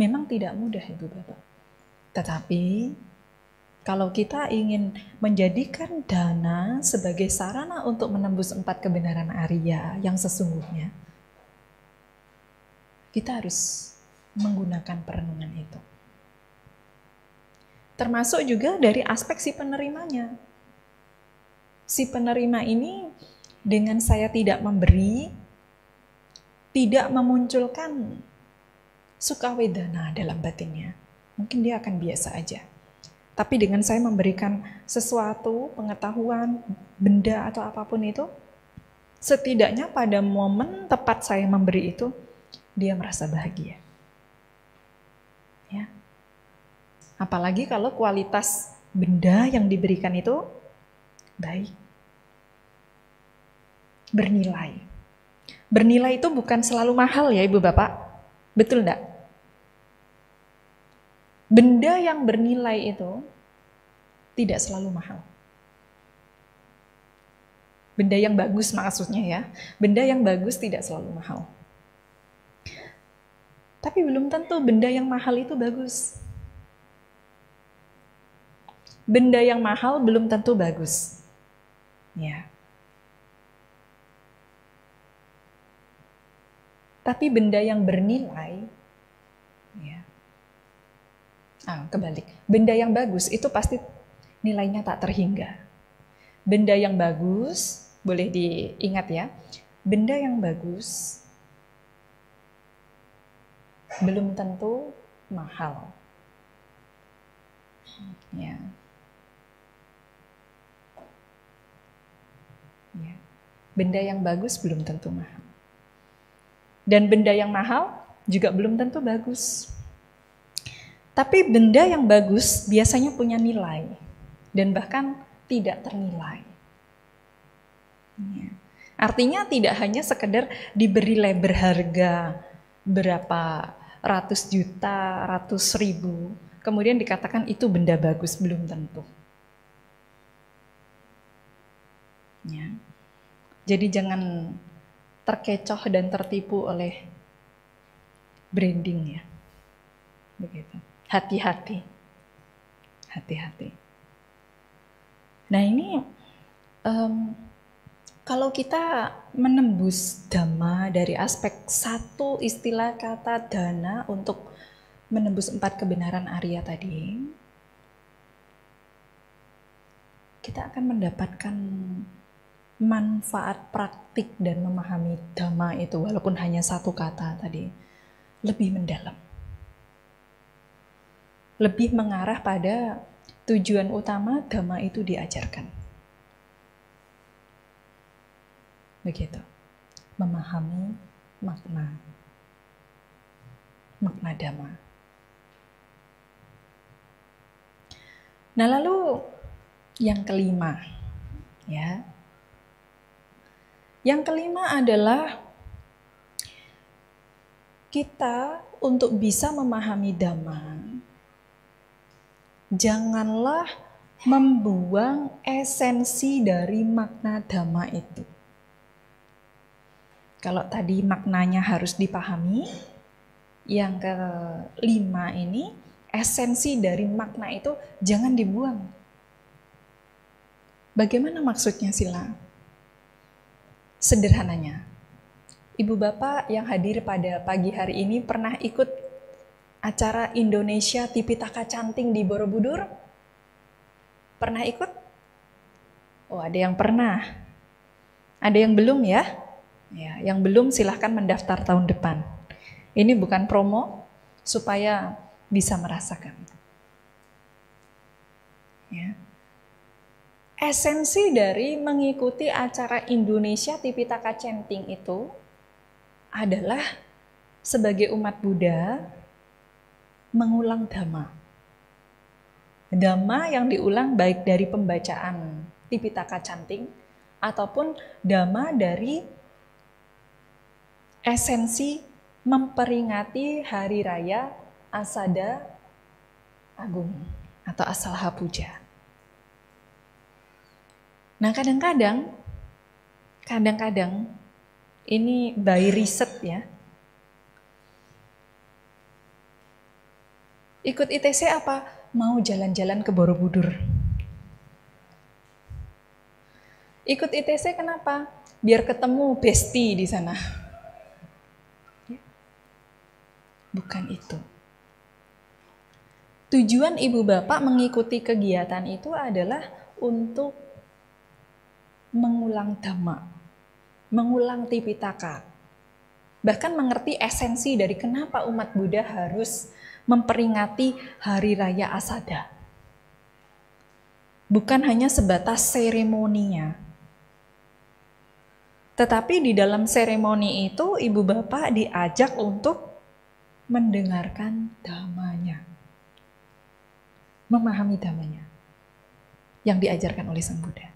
Memang tidak mudah Ibu Bapak. Tetapi kalau kita ingin menjadikan dana sebagai sarana untuk menembus 4 kebenaran Arya yang sesungguhnya, kita harus menggunakan perenungan itu. Termasuk juga dari aspek si penerimanya. Si penerima ini dengan saya tidak memberi, tidak memunculkan sukawedana dalam batinnya. Mungkin dia akan biasa aja. Tapi dengan saya memberikan sesuatu, pengetahuan, benda atau apapun itu, setidaknya pada momen tepat saya memberi itu, dia merasa bahagia. Ya. Apalagi kalau kualitas benda yang diberikan itu baik. Bernilai. Bernilai itu bukan selalu mahal ya Ibu Bapak. Betul enggak? Benda yang bernilai itu tidak selalu mahal. Benda yang bagus maksudnya ya. Benda yang bagus tidak selalu mahal. Tapi belum tentu benda yang mahal itu bagus. Benda yang mahal belum tentu bagus. Ya. Tapi benda yang bernilai, ya. Kebalik. Benda yang bagus itu pasti nilainya tak terhingga. Benda yang bagus, boleh diingat ya, benda yang bagus belum tentu mahal. Ya. Ya. Benda yang bagus belum tentu mahal. Dan benda yang mahal juga belum tentu bagus. Tapi benda yang bagus biasanya punya nilai dan bahkan tidak ternilai. Ya. Artinya tidak hanya sekedar diberi label harga, berapa ratus juta, ratus ribu, kemudian dikatakan itu benda bagus, belum tentu. Ya. Jadi jangan terkecoh dan tertipu oleh branding ya. Begitu. Hati-hati. Hati-hati. Nah ini kalau kita menembus dhamma dari aspek satu istilah kata dana untuk menembus 4 kebenaran Arya tadi, kita akan mendapatkan manfaat praktik dan memahami dhamma itu walaupun hanya satu kata tadi lebih mendalam, lebih mengarah pada tujuan utama dhamma itu diajarkan. Begitu, memahami makna dhamma. Nah lalu yang kelima, ya. Yang kelima adalah kita untuk bisa memahami dhamma, janganlah membuang esensi dari makna dhamma itu. Kalau tadi maknanya harus dipahami, yang kelima ini esensi dari makna itu jangan dibuang. Bagaimana maksudnya Sila? Sederhananya, Ibu Bapak yang hadir pada pagi hari ini pernah ikut acara Indonesia Tipitaka Canting di Borobudur? Pernah ikut? Oh, ada yang pernah. Ada yang belum ya? Ya, yang belum silahkan mendaftar tahun depan. Ini bukan promo, supaya bisa merasakan. Ya. Esensi dari mengikuti acara Indonesia Tipitaka Canting itu adalah sebagai umat Buddha mengulang dhamma. Dhamma yang diulang baik dari pembacaan Tipitaka Canting ataupun dhamma dari esensi memperingati hari raya Asada Agung atau Asalha Puja. Nah kadang-kadang ini by riset ya. Ikut ITC apa? Mau jalan-jalan ke Borobudur. Ikut ITC kenapa? Biar ketemu bestie di sana. Bukan itu. Tujuan ibu bapak mengikuti kegiatan itu adalah untuk mengulang dhamma, mengulang tipitaka, bahkan mengerti esensi dari kenapa umat Buddha harus memperingati hari raya Asada. Bukan hanya sebatas seremoninya, tetapi di dalam seremoni itu ibu bapak diajak untuk mendengarkan dhammanya, memahami dhammanya yang diajarkan oleh Sang Buddha.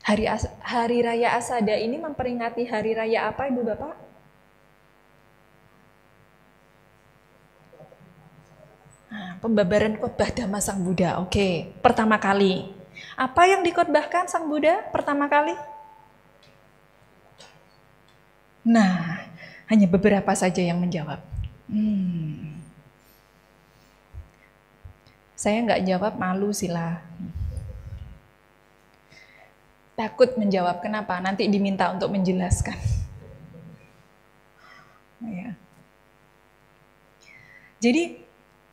Hari raya Asada ini memperingati hari raya apa ibu bapak? Nah, pembabaran khotbah Dhamma Sang Buddha. Oke, pertama kali. Apa yang dikhotbahkan Sang Buddha pertama kali? Nah, hanya beberapa saja yang menjawab. Saya nggak jawab, malu Sila. Takut menjawab, kenapa? Nanti diminta untuk menjelaskan. Ya. Jadi,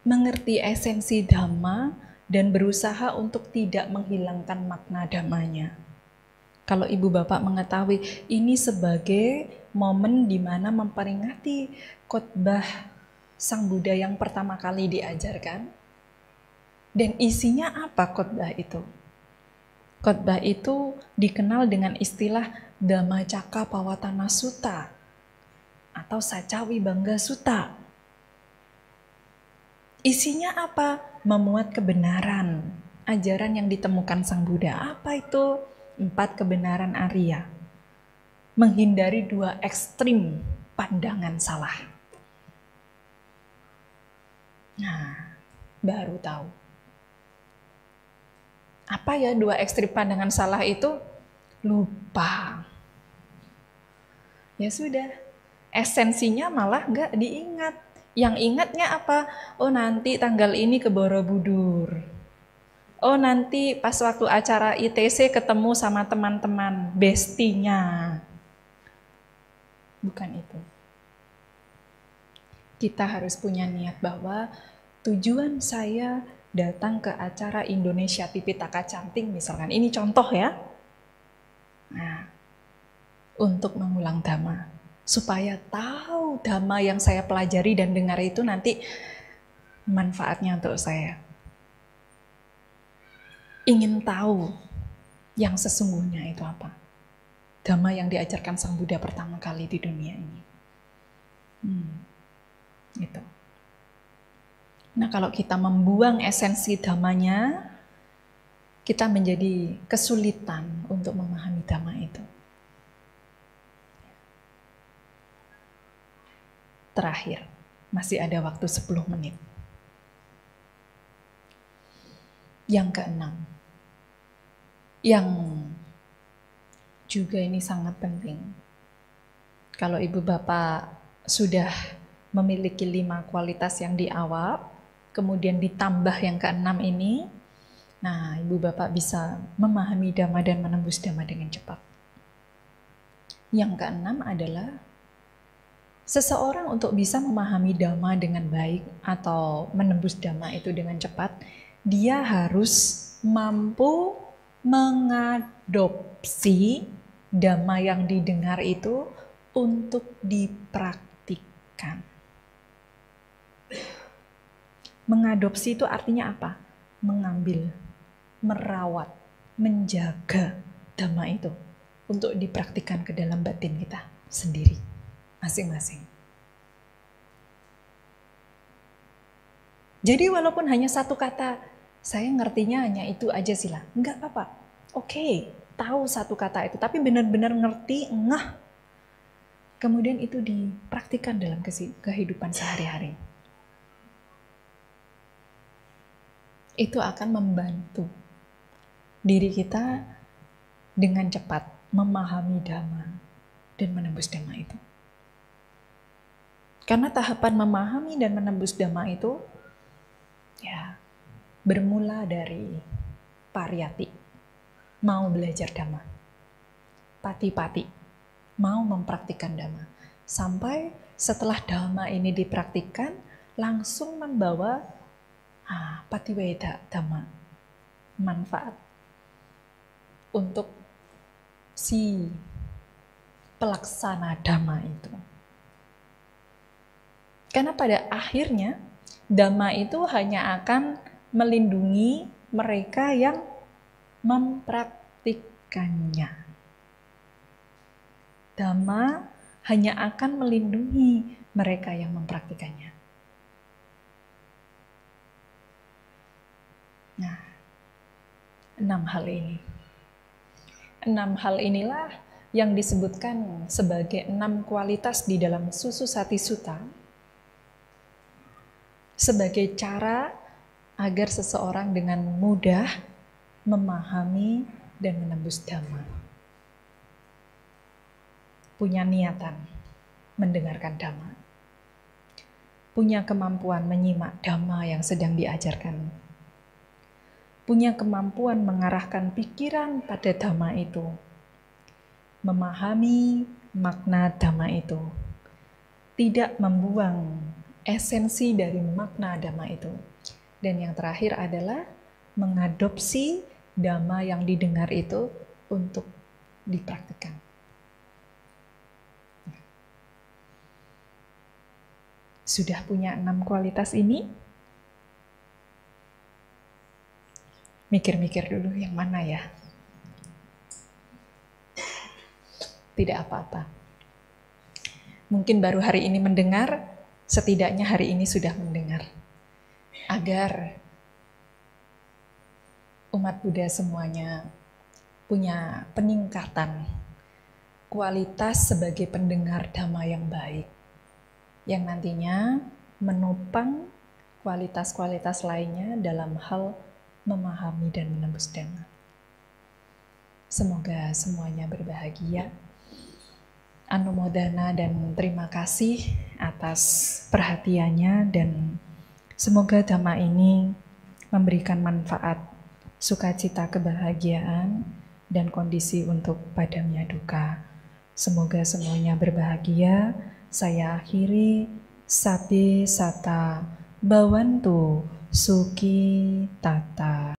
mengerti esensi dhamma dan berusaha untuk tidak menghilangkan makna dhammanya. Kalau ibu bapak mengetahui ini sebagai momen di mana memperingati khotbah Sang Buddha yang pertama kali diajarkan, dan isinya apa khotbah itu? Khotbah itu dikenal dengan istilah Dhammacakkappavattana Sutta atau Sacawi Bangga Sutta. Isinya apa? Memuat kebenaran, ajaran yang ditemukan Sang Buddha. Apa itu? 4 kebenaran Arya. Menghindari 2 ekstrim pandangan salah. Nah, baru tahu. Apa ya 2 ekstrim pandangan salah itu? Lupa. Ya sudah, esensinya malah nggak diingat. Yang ingatnya apa? Oh nanti tanggal ini ke Borobudur. Oh nanti pas waktu acara ITC ketemu sama teman-teman, bestinya. Bukan itu. Kita harus punya niat bahwa tujuan saya datang ke acara Indonesia Tipitaka Canting misalkan. Ini contoh ya. Nah, untuk mengulang dhamma. Supaya tahu dhamma yang saya pelajari dan dengar itu nanti manfaatnya untuk saya. Ingin tahu yang sesungguhnya itu apa. Dhamma yang diajarkan Sang Buddha pertama kali di dunia ini. Gitu. Nah kalau kita membuang esensi dhammanya, kita menjadi kesulitan untuk memahami dhamma itu. Terakhir, masih ada waktu 10 menit. Yang keenam, yang juga ini sangat penting. Kalau ibu bapak sudah memiliki 5 kualitas yang di awal, kemudian ditambah yang keenam ini, nah ibu bapak bisa memahami dhamma dan menembus dhamma dengan cepat. Yang keenam adalah seseorang untuk bisa memahami dhamma dengan baik atau menembus dhamma itu dengan cepat, dia harus mampu mengadopsi dhamma yang didengar itu untuk dipraktikkan. Mengadopsi itu artinya apa? Mengambil, merawat, menjaga dhamma itu untuk dipraktikkan ke dalam batin kita sendiri. Masing-masing. Jadi walaupun hanya satu kata, saya ngertinya hanya itu aja sih lah. Enggak apa-apa. Oke, tahu satu kata itu, tapi benar-benar ngerti, ngeh. Kemudian itu dipraktikkan dalam kehidupan sehari-hari. Itu akan membantu diri kita dengan cepat memahami dhamma dan menembus dhamma itu. Karena tahapan memahami dan menembus dhamma itu ya bermula dari pariyati, mau belajar dhamma. Pati-pati, mau mempraktikkan dhamma. Sampai setelah dhamma ini dipraktikkan, langsung membawa patiweda dhamma, manfaat untuk si pelaksana dhamma itu. Karena pada akhirnya dhamma itu hanya akan melindungi mereka yang mempraktikkannya. Dhamma hanya akan melindungi mereka yang mempraktikkannya. Nah, 6 hal ini. 6 hal inilah yang disebutkan sebagai 6 kualitas di dalam Sususati Sutta sebagai cara agar seseorang dengan mudah memahami dan menembus dhamma. Punya niatan mendengarkan dhamma. Punya kemampuan menyimak dhamma yang sedang diajarkan. Punya kemampuan mengarahkan pikiran pada dhamma itu. Memahami makna dhamma itu. Tidak membuang esensi dari makna dhamma itu. Dan yang terakhir adalah mengadopsi dhamma yang didengar itu untuk dipraktikkan. Sudah punya 6 kualitas ini? Mikir-mikir dulu yang mana ya? Tidak apa-apa. Mungkin baru hari ini mendengar, setidaknya hari ini sudah mendengar. Agar umat Buddha semuanya punya peningkatan kualitas sebagai pendengar dhamma yang baik, yang nantinya menopang kualitas-kualitas lainnya dalam hal memahami dan menembus dhamma. Semoga semuanya berbahagia. Anumodana dan terima kasih atas perhatiannya, dan semoga dhamma ini memberikan manfaat, sukacita, kebahagiaan, dan kondisi untuk padamnya duka. Semoga semuanya berbahagia. Saya akhiri. Sabbe sata bhavantu sukhi tata.